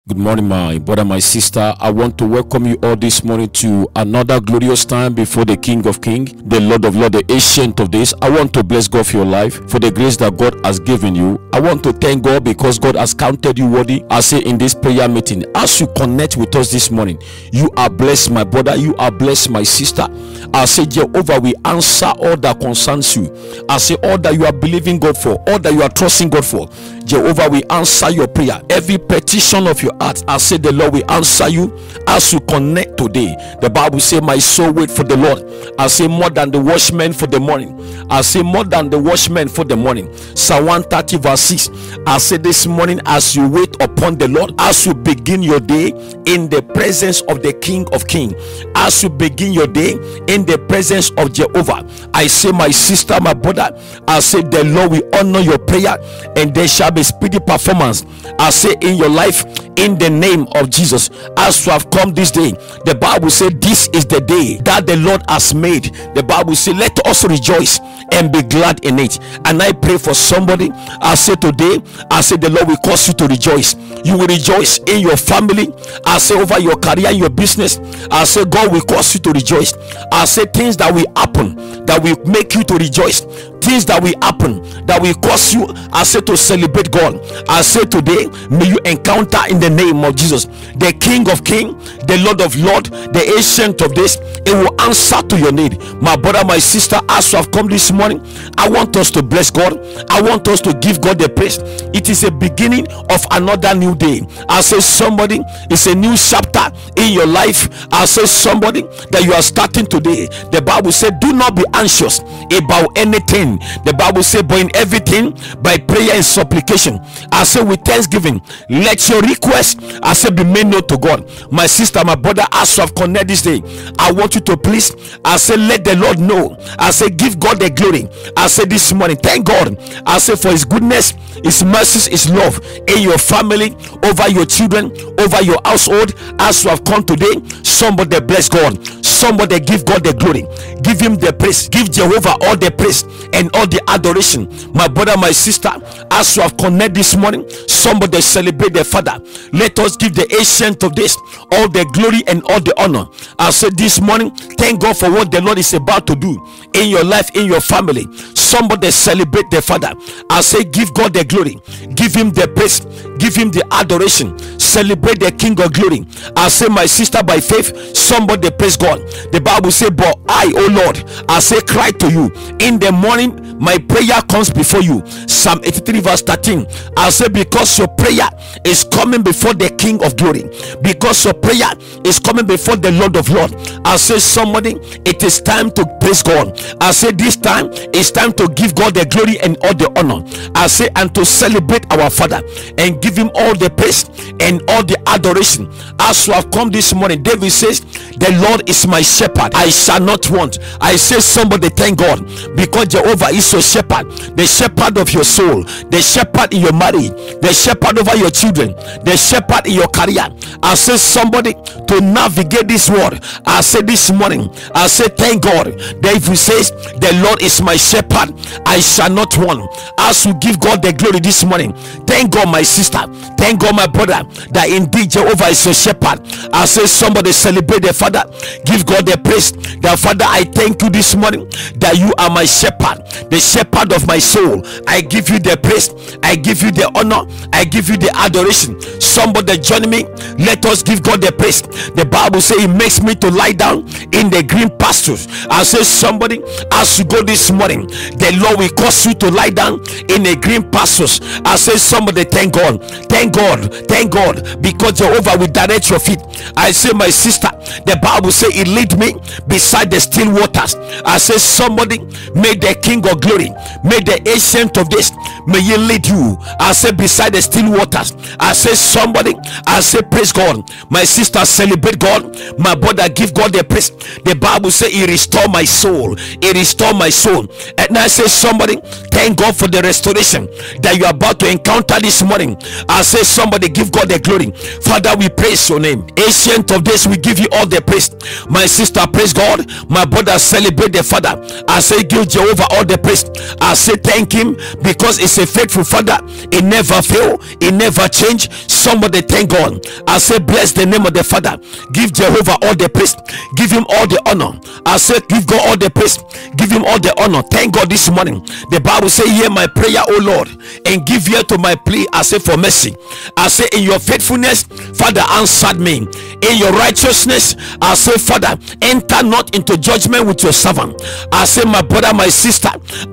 Good morning, my brother, my sister. I want to welcome you all this morning to another glorious time before the King of Kings, the Lord of Lords, the Ancient of Days. I want to bless God for your life, for the grace that God has given you. I want to thank God because God has counted you worthy. I say in this prayer meeting, as you connect with us this morning, you are blessed, my brother. You are blessed, my sister. I say Jehovah will answer all that concerns you. I say all that you are believing God for, all that you are trusting God for, Jehovah will answer your prayer. Every petition of your heart, I say the Lord will answer you as you connect today. The Bible say my soul wait for the Lord. I say more than the watchmen for the morning. I say more than the watchmen for the morning. Psalm 130 verse 6. I say this morning, as you wait upon the Lord, as you begin your day in the presence of the King of Kings, as you begin your day in the presence of Jehovah, I say my sister, my brother, I say the Lord will honor your prayer and there shall be speedy performance. I say in your life, in the name of Jesus. As you have come this day, the Bible said this is the day that the Lord has made. The Bible said let us rejoice and be glad in it. And I pray for somebody. I say today, I say the Lord will cause you to rejoice. You will rejoice in your family. I say over your career, your business. I say God will cause you to rejoice. I say things that will happen that will make you to rejoice, things that will happen that will cause you, I say, to celebrate God. I say today, may you encounter in the name of Jesus the King of Kings, the Lord of Lords, the Ancient of Days. It will answer to your need. My brother, my sister, as you have come this morning, I want us to bless God. I want us to give God the praise. It is a beginning of another new day. I say somebody, it's a new chapter in your life. I say somebody that you are starting today. The Bible said do not be anxious about anything. The Bible said but in everything by prayer and supplication, I say with thanksgiving let your request, I say, be made known to God. My sister, my brother, as you have connected this day, I want you to please, I say, let the Lord know. I say give God the glory. I say this morning, thank God, I say, for his goodness, his mercies, his love in your family, over your children, over your household. As you have come today, somebody bless God, somebody give God the glory, give him the praise, give Jehovah all the praise and all the adoration. My brother, my sister, as you have connected this morning, somebody celebrate the Father. Let us give the Ancient of Days all the glory and all the honor. I said this morning, thank God for what the Lord is about to do in your life, in your family. Somebody celebrate the Father. I say give God the glory, give him the praise, give him the adoration, celebrate the King of Glory. I say my sister, by faith, somebody praise God. The Bible say but I, oh Lord, I say cry to you in the morning, my prayer comes before you. Psalm 83 verse 13. I say because your prayer is coming before the King of Glory, because your prayer is coming before the Lord of Lords. I say somebody, it is time to praise God. I say this time it's time to give God the glory and all the honor. I say and to celebrate our Father and give him all the praise and all the adoration. As you have come this morning, David says the Lord is my shepherd, I shall not want. I say somebody thank God because Jehovah is your shepherd, the shepherd of your soul, the shepherd in your marriage, the shepherd over your children, the shepherd in your career. I say somebody to navigate this world. I say this morning, I say thank God. David says the Lord is my shepherd, I shall not want. As you give God the glory this morning, thank God, my sister, thank God, my brother, that indeed Jehovah is your shepherd. I say somebody celebrate the Father, give God the praise. The Father, I thank you this morning that you are my shepherd, the shepherd of my soul. I give you the praise, I give you the honor, I give you the adoration. Somebody join me, let us give God the praise. The Bible says it makes me to lie down in the green pastures. I say somebody, as you go this morning, the Lord will cause you to lie down in the green pastures. I say somebody thank God, thank God, thank God, because Jehovah will direct your feet. I say my sister, the Bible says it lead me beside the still waters. I say somebody, may the King of Glory, may the Ancient of Days, may he lead you. I say beside the still waters. I say somebody, I say praise God. My sister, celebrate God. My brother, give God the praise. The Bible says he restored my soul. He restored my soul. And I say, somebody, thank God for the restoration that you are about to encounter this morning. I say, somebody, give God the glory. Father, we praise your name. Ancient of days, we give you all the praise. My sister, praise God. My brother, celebrate the Father. I say, give Jehovah all the praise. I say, thank him because it's a faithful Father. He never fail. He never change. Somebody, thank God. I say, bless the name of the Father. Give Jehovah all the praise. Give him all the honor. I say, give God all the praise. Give him all the honor. Thank God this morning. The Bible say, hear my prayer, O Lord, and give ear to my plea. I say, for mercy. I say, in your faithfulness, Father, answered me. In your righteousness, I say, Father, enter not into judgment with your servant. I say, my brother, my sister,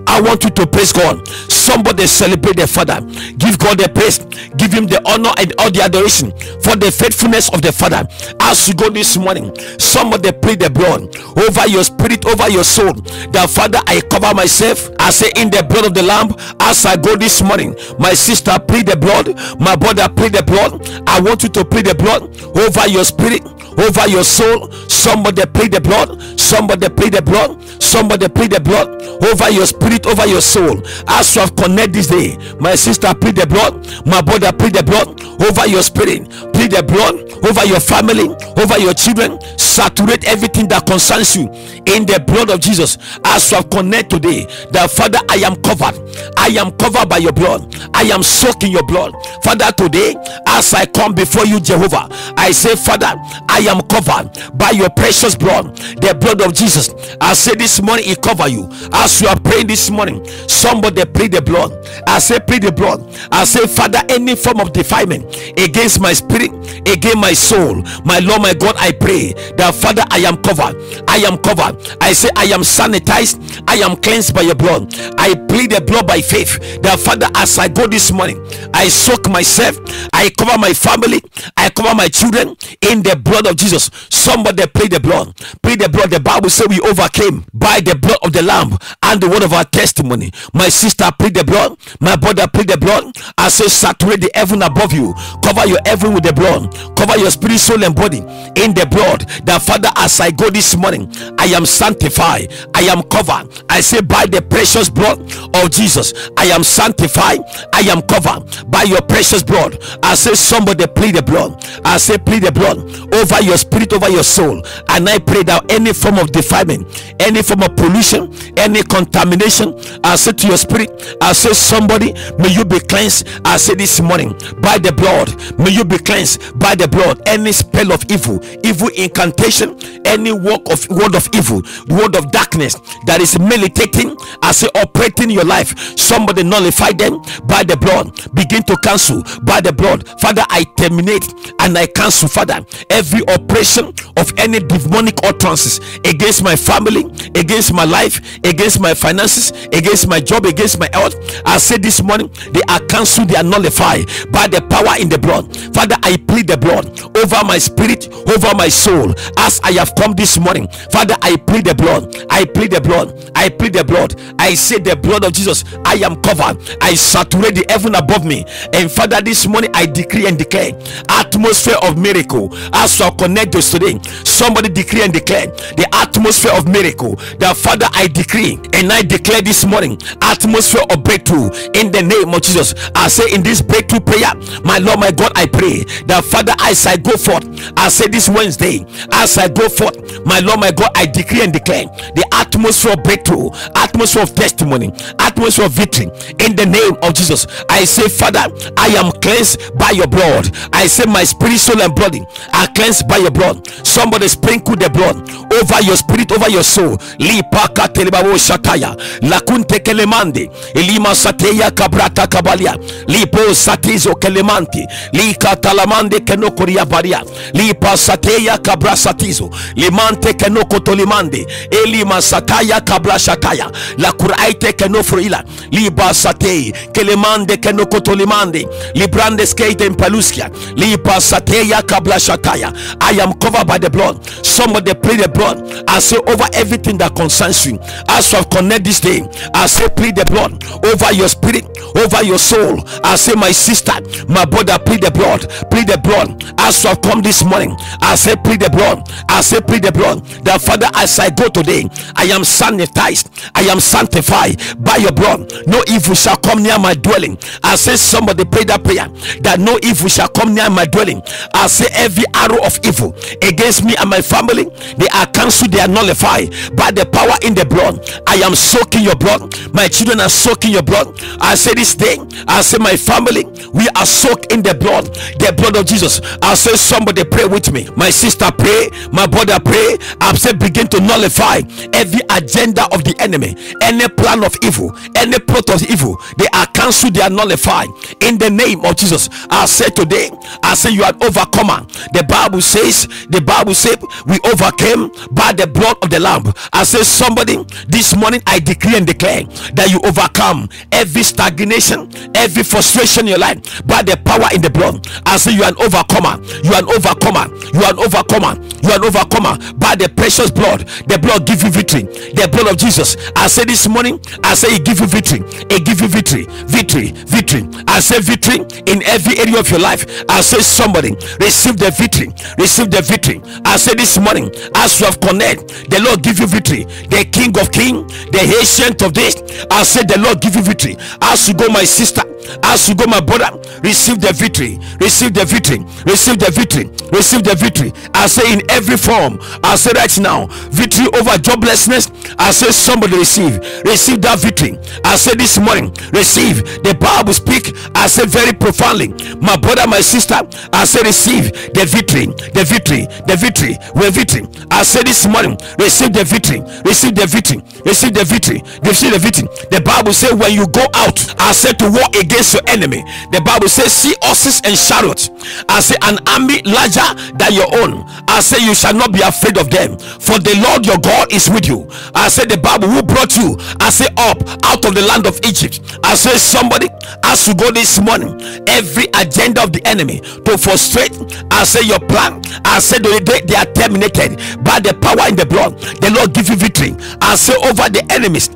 I want you to praise God. Somebody celebrate the Father. Give God the praise. Give him the honor and all the adoration for the faithfulness of the Father. As you go this morning, somebody plead the blood over your spirit, over your soul. The Father, I cover myself. I say, in the blood of the Lamb. As I go this morning, my sister, plead the blood. My brother, plead the blood. I want you to plead the blood over your spirit, over your soul. Somebody plead the blood. Somebody plead the blood. Somebody plead the blood over your spirit, over your soul. As you have connected this day, my sister, plead the blood. My brother, plead the blood over your spirit. Plead the blood over your family, over your children. Saturate everything that concerns you in the blood of Jesus. As you have connected today, the Father, I am covered. I am covered by your blood. I am soaked in your blood. Father, today, as I come before you, Jehovah, I say, Father, I am covered by your precious blood, the blood of Jesus. I say this morning, he cover you. As you are praying this morning, somebody plead the blood. I say, plead the blood. I say, Father, any form of defilement against my spirit, against my soul, my Lord, my God, I pray that, Father, I am covered. I am covered. I say, I am sanitized. I am cleansed by your blood. I plead the blood by faith. That, Father, as I go this morning, I soak myself. I cover my family. I cover my children in the blood of Jesus. Somebody plead the blood. Plead the blood. The Bible says we overcame by the blood of the Lamb and the word of our testimony. My sister, plead the blood. My brother, plead the blood. I say, saturate the heaven above you. Cover your heaven with the blood. Cover your spirit, soul, and body in the blood. That, Father, as I go this morning, I am sanctified. I am covered. I say, by the precious blood of Jesus, I am sanctified. I am covered by your precious blood. I say, somebody plead the blood. I say, plead the blood over your spirit, over your soul. And I pray that any form of defilement, any form of pollution, any contamination, I say to your spirit, I say, somebody, may you be cleansed. I say this morning, by the blood, may you be cleansed by the blood. Any spell of evil, evil incantation, any word of evil, word of darkness that is militating, I say, operating your life, somebody nullify them by the blood. Begin to cancel by the blood. Father, I terminate and I cancel, Father, every operation of any demonic utterances against my family, against my life, against my finances, against my job, against my health. I say this morning, they are cancelled, they are nullified by the power in the blood. Father, I plead the blood over my spirit, over my soul. As I have come this morning, Father, I plead the blood. I plead the blood. I plead the blood. I say the blood of Jesus. I am covered. I saturate the heaven above me. And Father, this morning I decree and declare atmosphere of miracle. As you connect us today, somebody decree and declare the atmosphere of miracle. That, Father, I decree and I declare this morning atmosphere of breakthrough in the name of Jesus. I say in this breakthrough prayer, my Lord, my God, I pray that, Father, as I go forth, I say this Wednesday, as I go forth, my Lord, my God, I decree and declare the atmosphere of breakthrough, atmosphere of testimony, atmosphere of victory in the name of Jesus. I say, Father, I am cleansed by your blood. I say my spirit, soul, and body are cleansed by your blood. Somebody sprinkle the blood over your spirit, over your soul. Lipaka telebabo shataya lakunte kelemande elima sateya kabrata kabalia lipo satizo kelemanti lika talamande kenokoria baria lipa sateya kabra satizo limante kenoko tolimande elima sataya kabra shataya la kuraite kenofroila liba satei kelemande kenoko tolimande librande skate in paluskia lipa sateya kabra shataya. I am covered by the blood. Somebody plead the blood. I say over everything that concerns you. As you have connected this day, I say plead the blood over your spirit, over your soul. I say, my sister, my brother, plead the blood. Plead the blood. As you have come this morning, blood. I say plead the blood. I say plead the blood. That Father, as I go today, I am sanitized, I am sanctified by your blood. No evil shall come near my dwelling. I say somebody pray that prayer, that no evil shall come near my dwelling. I say every arrow of evil against me and my family, they are cancelled, they are nullified by the power in the blood. I am soaking your blood. My children are soaking your blood. I say this day, I say my family, we are soaked in the blood of Jesus. I say somebody pray with me. My sister pray, my brother pray. I say begin to nullify every agenda of the enemy, any plan of evil, any plot of evil. They are cancelled, they are nullified in the name of Jesus. I say today, I say you are overcomer. The Bible says we overcame by the blood of the Lamb. I say somebody this morning, I decree and declare that you overcome every stagnation, every frustration in your life by the power in the blood. I say you are an overcomer. You are an overcomer. You are an overcomer. You are an overcomer by the precious blood. The blood give you victory. The blood of Jesus. I say this morning, I say it give you victory. It give you victory. Victory. Victory. I say victory in every area of your life. I say somebody receive the victory. Receive the victory. I say this morning, as you have connected, the Lord give you victory. The King of Kings, the Ancient of Days. I say the Lord give you victory. As you go, my sister, as you go, my brother, receive the victory. Receive the victory. Receive the victory. Receive the victory. I say in every form. I say right now, victory over joblessness. I say somebody receive that victory. I say this morning, receive. The Bible speak, I say very profoundly, my brother, my sister, I say receive the victory. The victory. The victory. With victory. I say this morning, receive the victory. Receive the victory. Receive the victory. Receive the victory. The Bible says when you go out, I say to war against your enemy. The Bible says see horses and chariots. I say an army larger than your own. I say you shall not be afraid of them, for the Lord your God is with you. I say the Bible who brought you, I say up out of the land of Egypt. I say somebody, as you go this morning, every agenda of the enemy to frustrate, I say your plan, I say they are terminated by the power in the blood. The Lord give you victory. I say over the enemies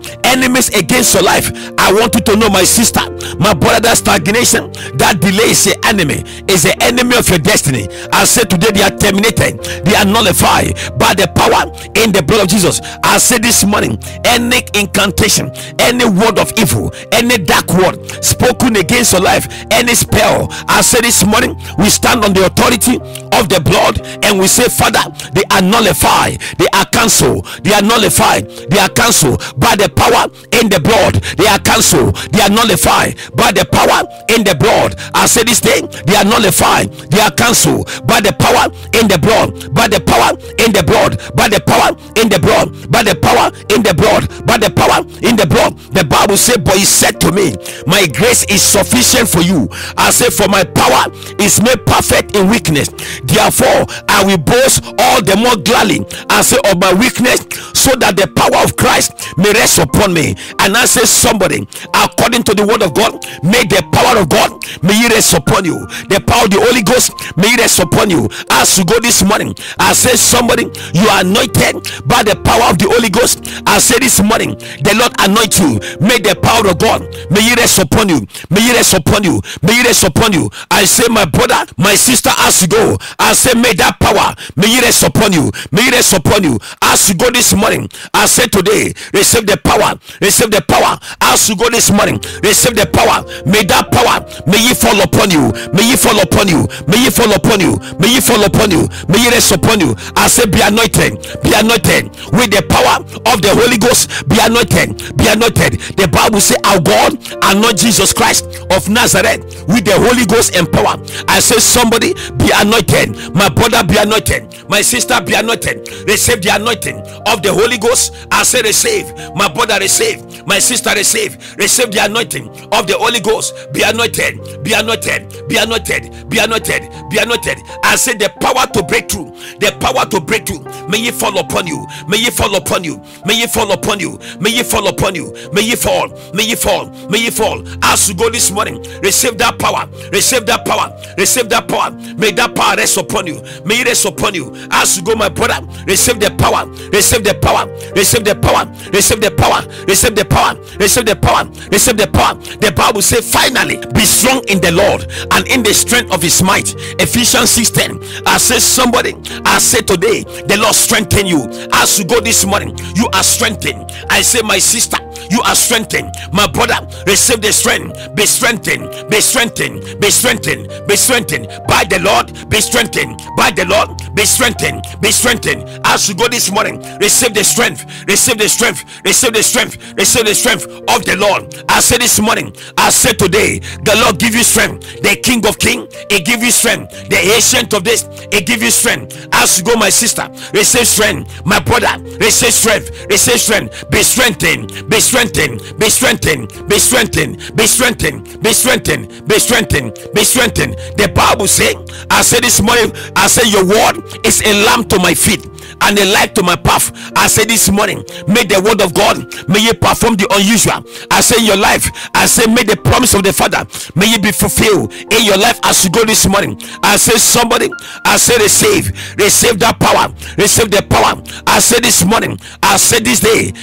against your life. I want you to know, my sister, my brother, that stagnation, that delay is the enemy of your destiny. I say today they are terminated, they are nullified by the power in the blood of Jesus. I say this morning, any incantation, any word of evil, any dark word spoken against your life, any spell, I say this morning, we stand on the authority of the blood and we say, Father, they are nullified, they are cancelled, they are nullified, they are cancelled by the power in the blood. They are cancelled, they are nullified by the power in the blood. I say this thing, they are nullified, they are cancelled by the power in the blood, by the power in the blood, by the power in the blood, by the power in the blood, by the power in the blood. The Bible says, but he said to me, my grace is sufficient for you. I say, for my power is made perfect in weakness. Therefore I will boast all the more gladly, I say, of my weakness, so that the power of Christ may rest upon me. And I say somebody, according to the word of God, may the power of God may it rest upon you. The power of the Holy Ghost may it rest upon you. As you go this morning, I say somebody, you are anointed by the power of the Holy Ghost. I say this morning, the Lord anoint you. May the power of God may it rest upon you. May it rest upon you. May it rest upon you. I say, my brother, my sister, as you go, I say, may that power may it rest upon you. May it rest upon you. As you go this morning, I say today, receive the power. Receive the power. As you go this morning, receive the power. May that power may it fall upon you. May it fall upon you. May it fall upon you. May it fall upon you. May it rest upon you. I say, be anointed. Be anointed with the power of the Holy Ghost. Be anointed. Be anointed. The Bible says, our God anoint Jesus Christ of Nazareth with the Holy Ghost and power. I say, somebody be anointed. My brother, be anointed. My sister, be anointed. Receive the anointing of the Holy Ghost. I say, receive. My brother, receive. My sister, receive. Receive the anointing of the Holy Ghost. Be anointed. Be anointed. Be anointed. Be anointed. Be anointed. I say, the power to break through. The power to break through. May it fall upon you. May it fall upon you. May it fall upon you. May it fall upon you. May it fall. May it fall. May it fall. As you go this morning, receive that power. Receive that power. Receive that power. May that power rest upon you. May it rest upon you. As you go, my brother, receive the power. Receive the power. Receive the power. Receive the power. Receive the power. Receive the power. Receive the power. The Bible says, finally, be strong in the Lord and in the strength of his might. Ephesians 6:10. I say somebody, I say today, the Lord strengthen you. As you go this morning, you are strengthened. I say my sister, you are strengthened. My brother, receive the strength. Be strengthened, be strengthened, be strengthened, be strengthened by the Lord. Be strengthened by the Lord. Be strengthened, be strengthened. As you go this morning, receive the strength, receive the strength, receive the strength, receive the strength of the Lord. I say this morning, I say today, the Lord give you strength. The King of Kings, He give you strength. The Ancient of Days, He give you strength. As you go, my sister, receive strength. My brother, receive strength, receive strength. Be strengthened, be strengthened, be strengthened, be strengthened, be strengthened, be strengthened, be strengthened, be strengthened. The Bible says, I say this morning, I say your word is a lamp to my feet and a light to my path. I say this morning, may the word of God, may you perform the unusual. I say in your life, I say may the promise of the Father, may you be fulfilled in your life as you go this morning. I say somebody, I say receive that power, receive the power. I say this morning, I say this day,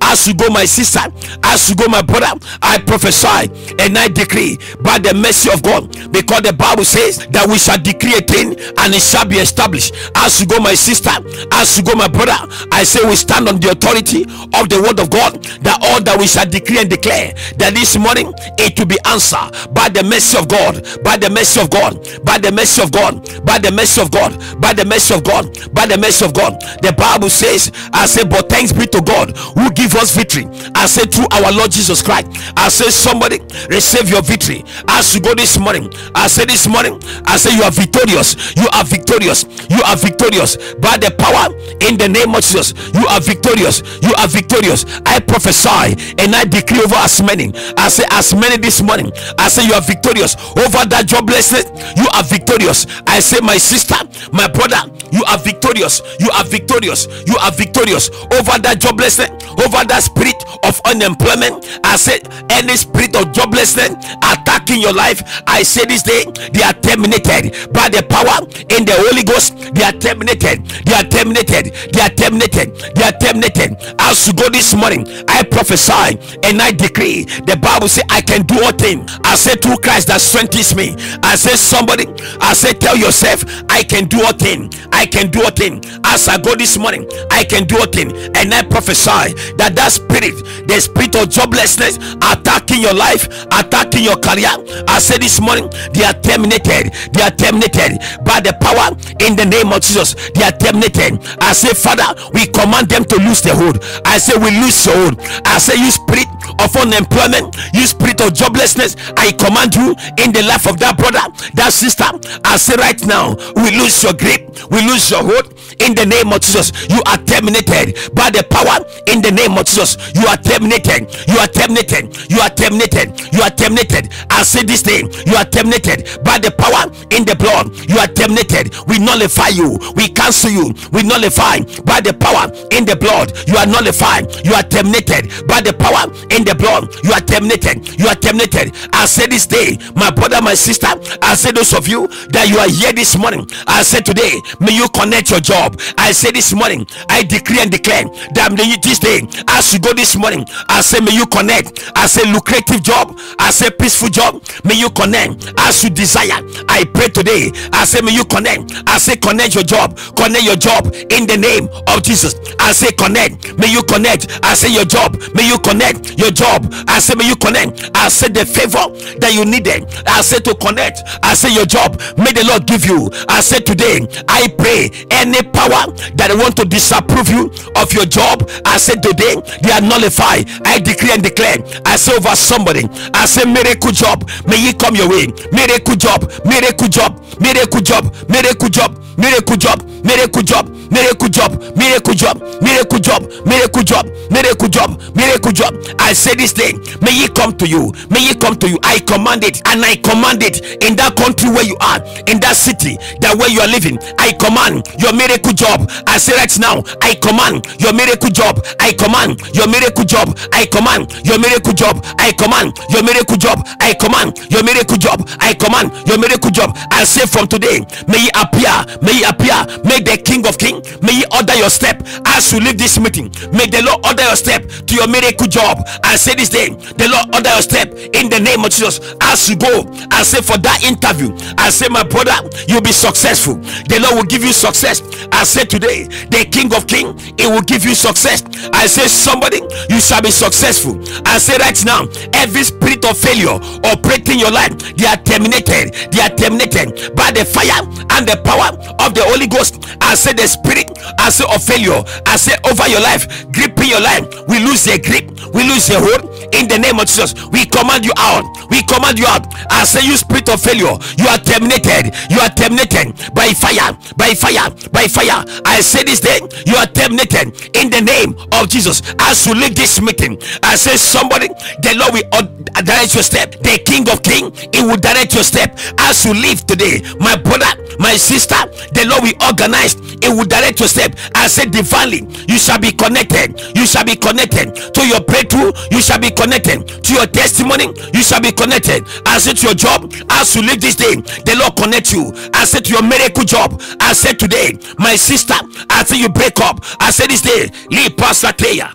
as you go my sister, as you go my brother, I prophesy and I decree by the mercy of God, because the Bible says that we shall decree a thing and it shall be established. As you go my sister, as you go my brother, I say we stand on the authority of the word of God, that all that we shall decree and declare, that this morning it will be answered by the mercy of God, by the mercy of God, by the mercy of God, by the mercy of God, by the mercy of God, by the mercy of God. The Bible says, I say, but thanks be to God who give us victory. I say through our Lord Jesus Christ. I say somebody receive your victory as you go this morning. I say this morning, I say you are victorious, you are victorious, you are victorious by the power in the name of Jesus. You are victorious, you are victorious. I prophesy and I decree over as many. I say as many this morning, I say you are victorious over that joblessness. You are victorious. I say my sister, my brother, you are victorious, you are victorious, you are victorious over that joblessness, over that spirit of unemployment. I say any spirit of joblessness attacking your life, I say this day, they are terminated by the power in the Holy Ghost. They are terminated, they are terminated, they are terminated, they are terminated. As you go this morning, I prophesy and I decree. The Bible says I can do all things. I say through Christ that strengthens me. I say somebody, I say tell yourself, I can do all things, I can do all things. As I go this morning, I can do all things. And I prophesy that that spirit, the spirit of joblessness attacking your life, attacking your career, I say this morning, they are terminated, they are terminated by the power in the name of Jesus. They are terminated. I say, Father, we command them to lose their hold. I say we lose your hold. I say you spirit of unemployment, you spirit of joblessness, I command you in the life of that brother, that sister. I say right now, we lose your grip, we lose your hold in the name of Jesus. You are terminated by the power in the name of Jesus. You are terminated, you are terminated, you are terminated, you are terminated. I say this thing, you are terminated by the power in the blood. You are terminated. We nullify you, we cancel you, we nullify by the power in the blood. You are nullified, you are terminated by the power in the blood. You are terminated, you are terminated. I say this day, my brother, my sister, I say those of you that you are here this morning, I say today, may you connect your job. I say this morning, I decree and declare that this day, as you go this morning, I say may you connect. I say lucrative job, I say peaceful job, may you connect as you desire. I pray today, I say may you connect. I say connect your job in the name of Jesus. I say connect, may you connect. I say your job, may you connect your job. I say may you connect. I say the favor that you needed, I say to connect. I say your job, may the Lord give you. I say today, I pray any power that want to disapprove you of your job, I say today they are nullified. I decree and declare. I say over somebody, I say miracle job, may it come your way. Miracle job, miracle job, miracle job, miracle job, miracle job, miracle job, miracle job, miracle job, miracle job, miracle job, miracle job, miracle job. I say this thing, may it come to you, may it come to you. I command it, and I command it in that country where you are, in that city that where you are living. I command your miracle miracle job. I say right now, I command your miracle job. I command your miracle job. I command your miracle job. I command your miracle job. I command your miracle job. I command your miracle job. I say from today, may he appear. May he appear. May the King of Kings, may he order your step as you leave this meeting. May the Lord order your step to your miracle job. I say this day, the Lord order your step in the name of Jesus. As you go, I say for that interview, I say my brother, you'll be successful. The Lord will give you success. I say today, the King of Kings, he will give you success. I say somebody, you shall be successful. I say right now, every spirit of failure operating your life, they are terminated. They are terminated by the fire and the power of the Holy Ghost. I say the spirit, I say of failure, I say over your life, gripping your life, we lose their grip, we lose their hold in the name of Jesus. We command you out. We command you out. I say you spirit of failure, you are terminated. You are terminated by fire, by fire, by fire. I say this day, you are terminated in the name of Jesus. As you leave this meeting, I say somebody, the Lord will direct your step. The King of Kings, he will direct your step as you leave today. My brother, my sister, the Lord will organize, it will direct your step. I said divinely, you shall be connected. You shall be connected to your breakthrough. You shall be connected to your testimony. You shall be connected. I said to your job, as you leave this day, the Lord connect you. I said to your miracle job. I said today, my sister, I said you break up. I said this day,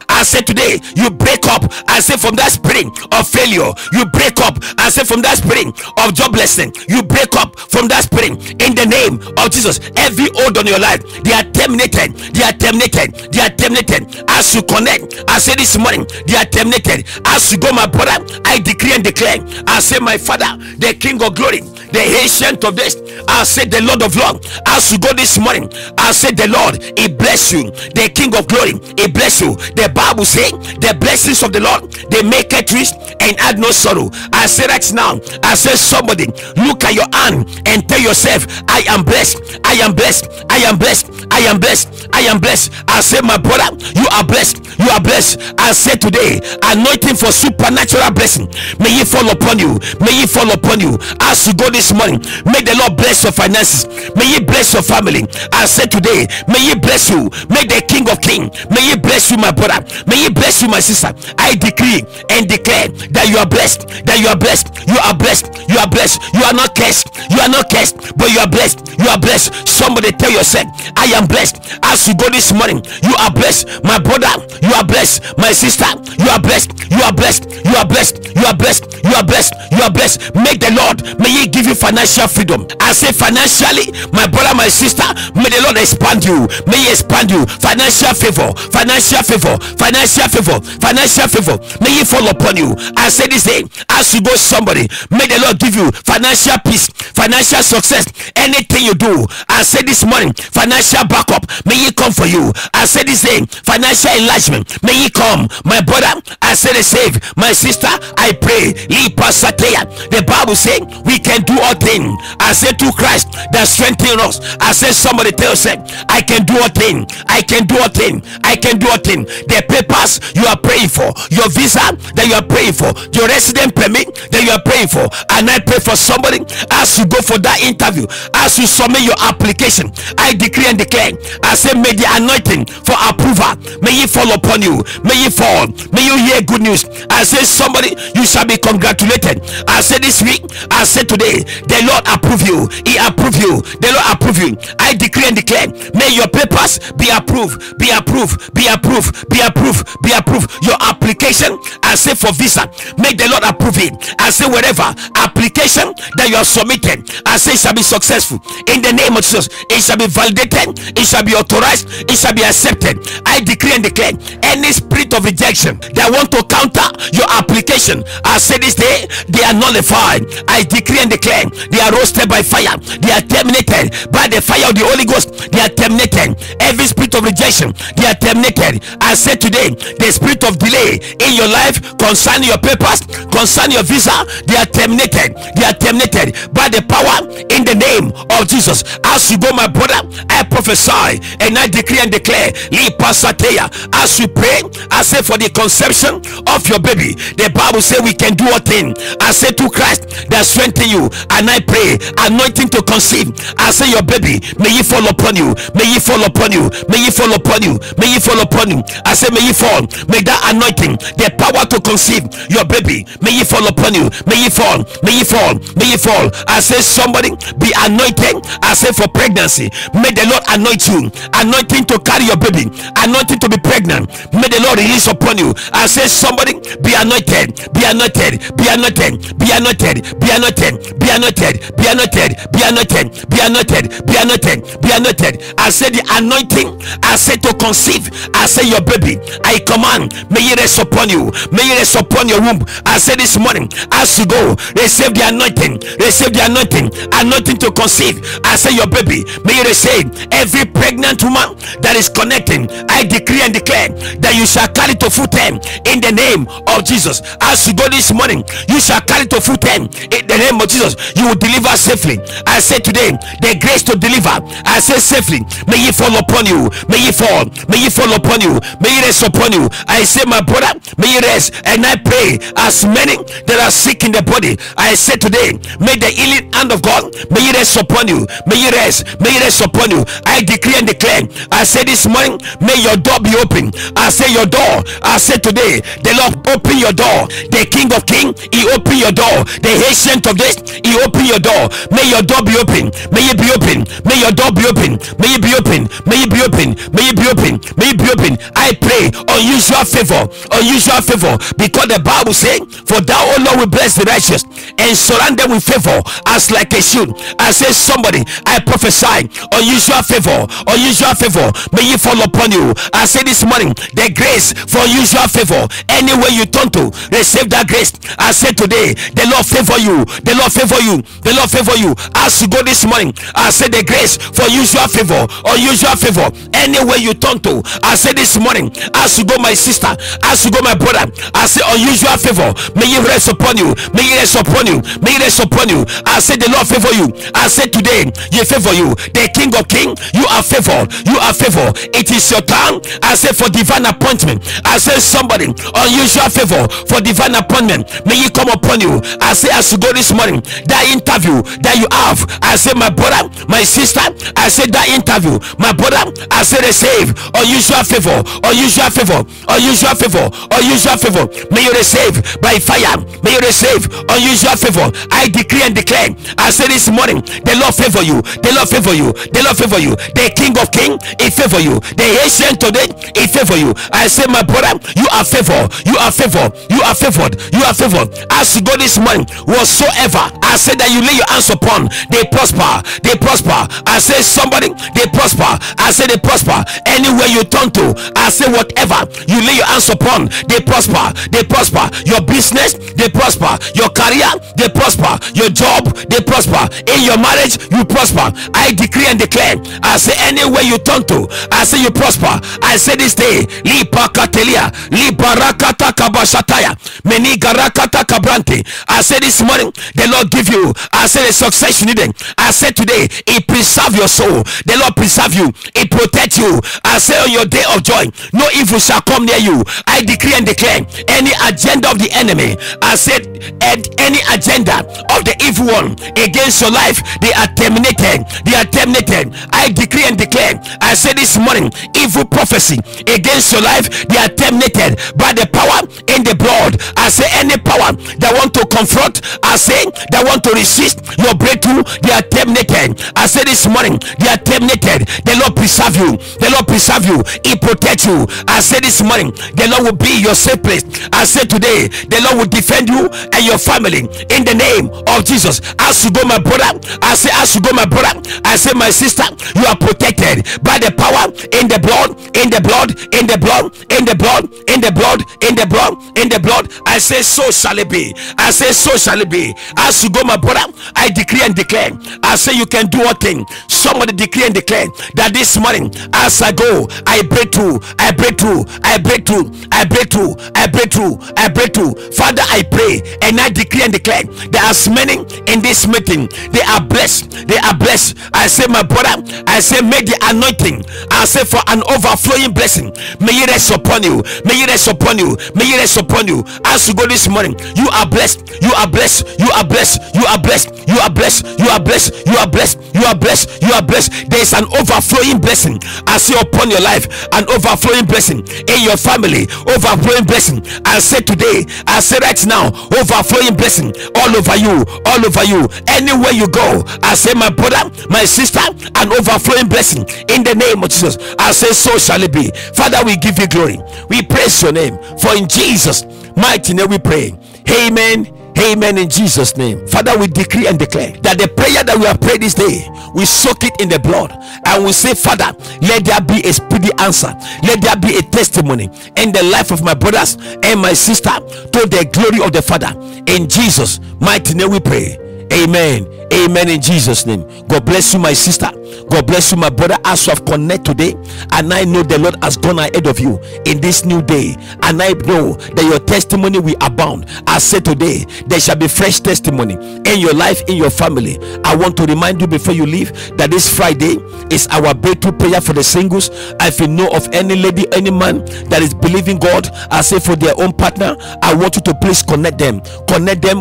I said today, you break up. I said from that spirit of failure, you break up. I said from that spirit of joblessness, you break up from that spirit in the name of Jesus. Every hold on your life, they are terminated. They are terminated. They are terminated. As you connect, I say this morning, they are terminated. As you go, my brother, I decree and declare. I say, my Father, the King of Glory, the Ancient of Days, I say the Lord of Lords. As you go this morning, I say the Lord, he bless you. The King of Glory, he bless you. The Bible say the blessings of the Lord, they make it rich and add no sorrow. I say right now, I say somebody, look at your hand and tell yourself, I am blessed. I am blessed. I am blessed. I am blessed. I am blessed. I say, my brother, you are blessed. You are blessed. I say today, anointing for supernatural blessing, may it fall upon you. May it fall upon you. As you go this morning, may the Lord bless your finances. May he bless your family. I say today, may he bless you. May the King of Kings, may he bless you, my brother. May he bless you, my sister. I decree and declare that you are blessed. That you are blessed. You are blessed. You are blessed. You are not cursed. You are not cursed, but you are blessed. You are blessed. Somebody tell yourself, I am blessed. As you go this morning, you are blessed. My brother, you are blessed. My sister, you are blessed. You are blessed. You are blessed. You are blessed. You are blessed. You are blessed. Make the Lord, may he give you financial freedom. I say financially, my brother, my sister, may the Lord expand you. May he expand you. Financial favor. Financial favor. Financial favor. Financial favor. May he fall upon you. I say this day, as you go somebody, may the Lord give you financial peace, financial success. Anything you do, I say this morning, financial backup, may he come for you. I say this day, financial enlargement, may he come. My brother, I say the same. My sister, I pray. The Bible says we can do all things. I say to Christ that strengthens us. I say somebody tell yourself, I can do all things. I can do all things. I can do all things. The papers you are praying for, your visa that you are praying for, your resident permit that you are praying for, and I pray for somebody as you go for that interview, as you submit your application, I decree and declare, I say may the anointing for approval, may it fall upon you. May it fall. May you hear good news. I say somebody, you shall be congratulated. I say this week, I say today, the Lord approve you. He approve you. The Lord approve you. I decree and declare, may your papers be approved. Be approved. Be approved. Be approved. Be approved. Your application, I say for visa, may the Lord approve it. I say whatever application that you have submitted, I say shall be successful in the name of Jesus. It shall be validated. It shall be authorized. It shall be accepted. I decree and declare, any spirit of rejection that want to counter your application, I say this day, they are nullified. I decree and declare, they are roasted by fire. They are terminated by the fire of the Holy Ghost. They are terminated. Every spirit of rejection, they are terminated. I say today, the spirit of delay in your life concerning your papers, concerning your visa, they are terminated. They are terminated by the power in the name of Jesus. As you go, my brother, I prophesy prophesy and I decree and declare, as we pray, I say for the conception of your baby, the Bible says we can do a thing. I say to Christ that strengthen you, and I pray anointing to conceive. I say your baby, may he fall upon you, may he fall upon you, may he fall upon you, may he fall upon you. I say may he fall, may that anointing, the power to conceive your baby, may he fall upon you, may he fall, may he fall, may he fall. I say somebody be anointed. I say for pregnancy, may the Lord anoint you, anointing to carry your baby, anointing to be pregnant, may the Lord release upon you. I say somebody be anointed, be anointed, be anointed, be anointed, be anointed, be anointed, be anointed, be anointed, be anointed, be anointed, be anointed. I say the anointing, I say to conceive, I say your baby, I command, may it rest upon you, may it rest upon your womb. I say this morning, as you go, receive the anointing, receive the anointing, anointing to conceive. I say your baby, may you receive. Every pregnant woman that is connecting, I decree and declare that you shall carry to full term in the name of Jesus. As you go this morning, you shall carry to full term in the name of Jesus. You will deliver safely. I say today, the grace to deliver, I say safely, may it fall upon you, may it fall, may it fall upon you, may it rest upon you. I say my brother, may it rest. And I pray as many that are sick in the body, I say today, may the healing hand of God, may it rest upon you, may it rest, may it rest upon you. I decree and declare, I say this morning, may your door be open. I say your door, I say today, the Lord open your door. The King of Kings, he open your door. The Ancient of Days, he open your door. May your door be open, may it be open, may your door be open, may it be open, may it be open, may it be open, may it be open. I pray unusual favor, unusual favor, because the Bible says, for thou, O Lord, will bless the righteous and surround them with favor as like a shield. I say somebody, I prophesy unusual favor, unusual favor, may it fall upon you. I say this morning, the grace for unusual favor, anywhere you turn to, receive that grace. I say today, the Lord favor you, the Lord favor you, the Lord favor you. As you go this morning, I say the grace for usual favor, unusual favor, anywhere you turn to. I say this morning, as you go my sister, as you go my brother, I say unusual favor, may it rest upon you, may it rest upon you, may it rest upon you. I say the Lord favor you. I say today, he favor you. The King of Kings, you are favored, you are favored. It is your time, I say, for divine appointment. I say somebody, unusual favor for divine appointment, may it come upon you. I say as you go this morning, that interview that you have, I say my brother, my sister, I say that interview, my brother, I say receive unusual favor, unusual favor, unusual favor, unusual favor. May you receive by fire, may you receive unusual favor. I decree and declare, I say this morning, the Lord favor you, the Lord favor you, the Lord favor you. The King of Kings, he favor you. The Ancient of Days, he favor you. I say my brother, you are favored, you are favored, you are favored, you are favored. As you go this morning, whatsoever I say that you lay your hands upon, they prosper, they prosper. I say somebody, they prosper. I say they prosper. Anywhere you turn to, I say whatever you lay your hands upon, they prosper, they prosper. Your business, they prosper. Your career, they prosper. Your job, they prosper. In your marriage, you prosper. I decree and declare, I say anywhere you turn to, I say you prosper. I say this day, li pakatelia, li barakata kabashataya, meni garakata kabrante. I say this morning, the Lord give you, I say the success you needed. I say today, he preserve your soul. The Lord preserve you, he protect you. I say on your day of joy, no evil shall come near you. I decree and declare, any agenda of the enemy, I said, any agenda of the evil one against your life, they are terminated, they are terminated. I decree and declare, I say this morning, evil prophecy against your life, they are terminated by the power in the blood. I say any power that want to confront, I say that want to resist your breakthrough, they are terminated. I say this morning, they are terminated. The Lord preserve you, the Lord preserve you, he protect you. I say this morning, the Lord will be your safe place. I say today, the Lord will defend you and your family in the name of Jesus. As you go my brother, I say as you go my brother, I say my sister, you are protected by the power in the blood, in the blood, in the blood, in the blood, in the blood, in the blood, in the blood. I say, so shall it be. I say, so shall it be. As you go, my brother, I decree and declare. I say, you can do all things. Somebody decree and declare that this morning, as I go, I break through, I break through, I break through, I break through, I break through, I break through. Father, I pray and I decree and declare that as many in this meeting, they are blessed, they are blessed. I say, my brother, I say, make the anointing, I say, for an overflowing blessing, may it rest upon you, may it rest upon you, may it rest upon you. As you go this morning, you are blessed, you are blessed, you are blessed, you are blessed, you are blessed, you are blessed, you are blessed, you are blessed, you are blessed. There is an overflowing blessing I see upon your life, an overflowing blessing in your family, overflowing blessing. I say today, I say right now, overflowing blessing all over you, all over you, anywhere you go. I say, my brother, my sister, an overflowing blessing in the name of Jesus. I say, so shall it be. Father, we give you glory, we praise your name, for in Jesus' mighty name we pray. Amen. Amen. In Jesus' name. Father, we decree and declare that the prayer that we have prayed this day, we soak it in the blood and we say, Father, let there be a speedy answer, let there be a testimony in the life of my brothers and my sister, to the glory of the Father. In Jesus' mighty name we pray. Amen. Amen. In Jesus' name. God bless you, my sister. God bless you, my brother, as you have connected today. And I know the Lord has gone ahead of you in this new day. And I know that your testimony will abound. I said today, there shall be fresh testimony in your life, in your family. I want to remind you before you leave that this Friday is our breakthrough prayer for the singles. If you know of any lady, any man that is believing God, I say for their own partner, I want you to please connect them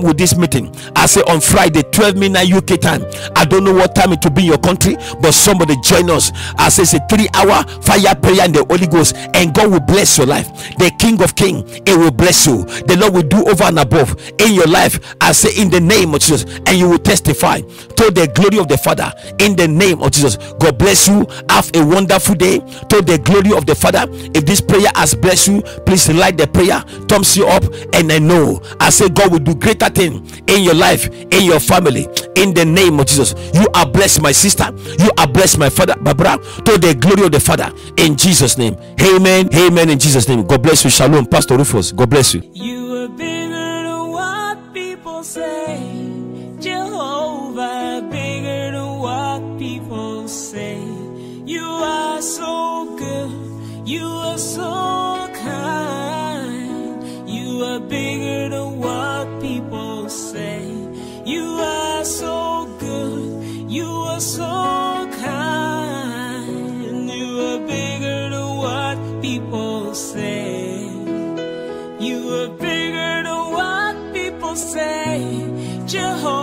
with this meeting. I say on Friday, 12 midnight UK time. I don't know what time it will be in your country, but somebody join us. I say it's a 3-hour fire prayer in the Holy Ghost, and God will bless your life. The King of Kings, it will bless you. The Lord will do over and above in your life. I say in the name of Jesus, and you will testify to the glory of the Father in the name of Jesus. God bless you. Have a wonderful day to the glory of the Father. If this prayer has blessed you, please like the prayer, thumbs you up, and I know I say God will do greater things in your life, in your family, in the name of Jesus. You are blessed, my sister. You are blessed, my father, Barbara, to the glory of the Father in Jesus' name. Amen. Amen. In Jesus' name. God bless you. Shalom, Pastor Rufus. God bless you. You are bigger than what people say. Jehovah, bigger than what people say. You are so good. You are so kind. You are bigger than what people say. You are so good. You are so kind. You are bigger than what people say. You are bigger than what people say. Jehovah.